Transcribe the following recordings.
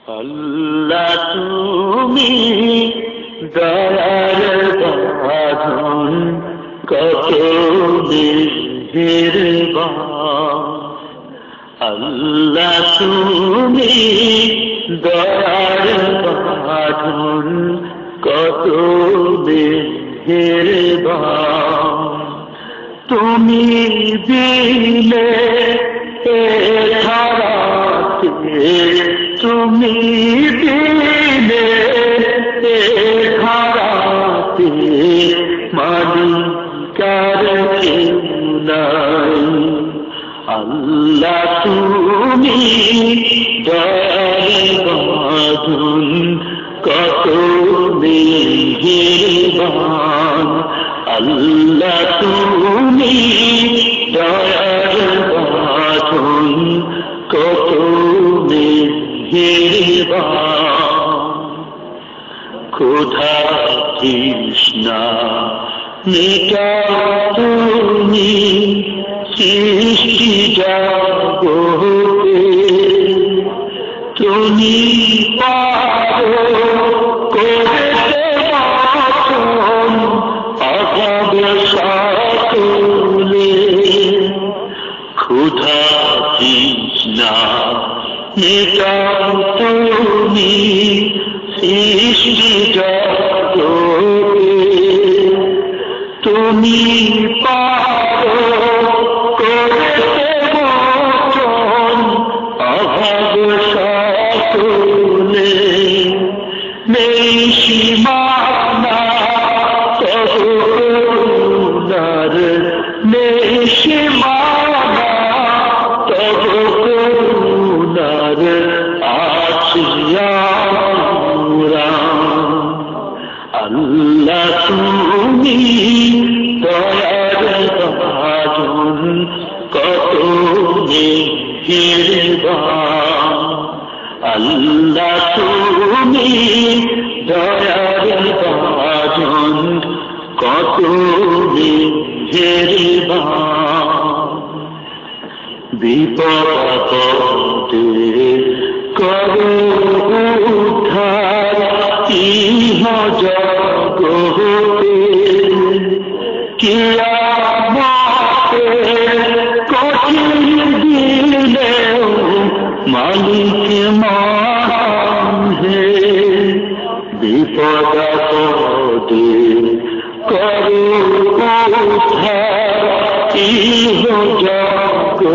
আল্লাহ তুমি দয়ার বাঁধন, কত মেহেরবান। আল্লাহ তুমি দয়ার বাঁধন, কত মেহেরবান। তুমি দিলে এ ধারাতে, তুমি দিলে এ ধারাতে, মালিকার কেউ নাই। আল্লাহ তুমি দয়ার বাঁধন, কত মেহেরবান। আল্লাহ তুমি দয়ার বাঁধন, কত মেহেরবান। ক্ষুধা তৃষ্ণা মেটাও তুমি সৃষ্টি জগতে, তুমি পারো করতে বাঁচন অভাব সকলে। ক্ষুধা তৃষ্ণা মেটাও তুমি সৃষ্টি জগতে, তুমি পারো করতে বাঁচন অভাব সকলে। নেই সীমানা তব করুণার, নেই সীমানা তব করুণার, আছি আমরা। আল্লাহ তুমি দয়ার বাঁধন, কত মেহেরবান। আল্লাহ তুমি দয়ার বাঁধন, কত মেহেরবান। বিপদে করো উদ্ধার ইহ জগতে, কিয়ামতে কঠিন দিনেও মালিক মহান হে। বিপদে করো উদ্ধার ইহ জগতে,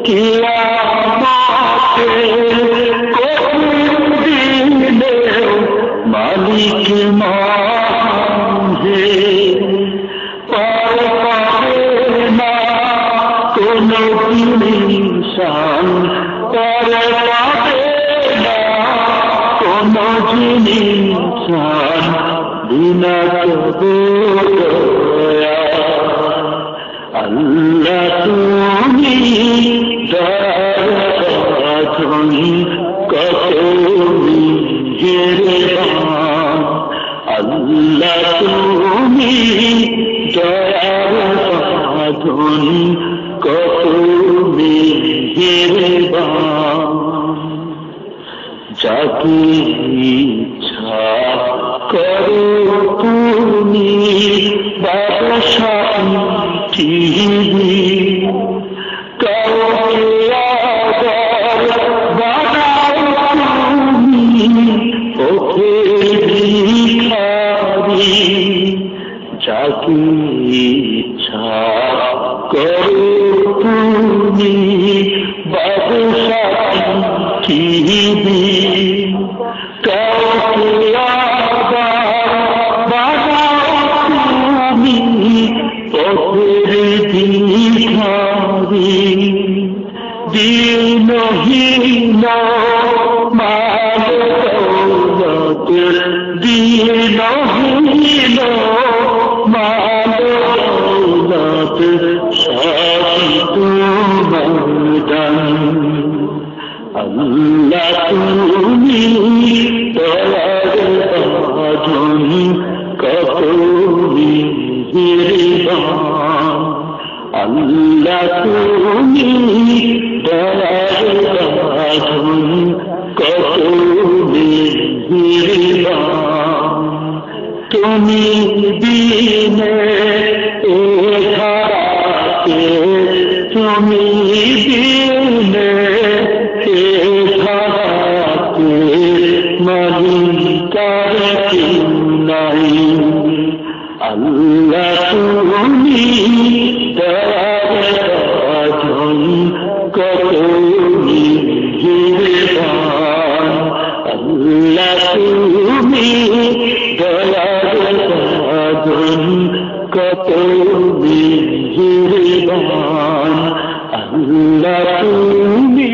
কিয়ামতে কঠিন দিনেও মালিক মহান হে। পার পাবে না কোনো জিনিসান, পার পাবে না কোনো জিনিসান, বিনা তবে দয়া। আল্লাহ তুমি দয়ার বাঁধন, কত মেহেরবান। আল্লাহ তুমি দয়ার বাঁধন, কত মেহেরবান। যাকে ইচ্ছা করো তুমি শান্তি, কাউকে আবার বানাও তুমি পথের ভিখারি। যাকে ইচ্ছা করো তুমি শান্তি, কাউকে আবার বানাও তুমি পথের ভিখারি। দিনহীন মাল দৌলত, দিনহীন মাল দৌলত, সবই তোমার দান। আল্লাহ তুমি দয়ার বাঁধন, কত মেহেরবান। আল্লাহ তুমি দয়ার সাধন কত নির্বাণ তুমি বিনে এ ধারাতে তুমি বিনে এ ধারাতে মালিকার কেউ নাই আল্লাহ তুমি দয়ার সাধন কত নির্বাণ আল্লাহ তুমি দয়ার সাধন কত নির্বাণ আল্লাহ তুমি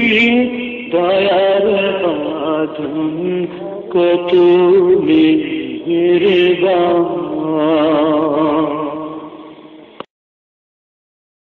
দয়ার সাধন কত নির্বাণ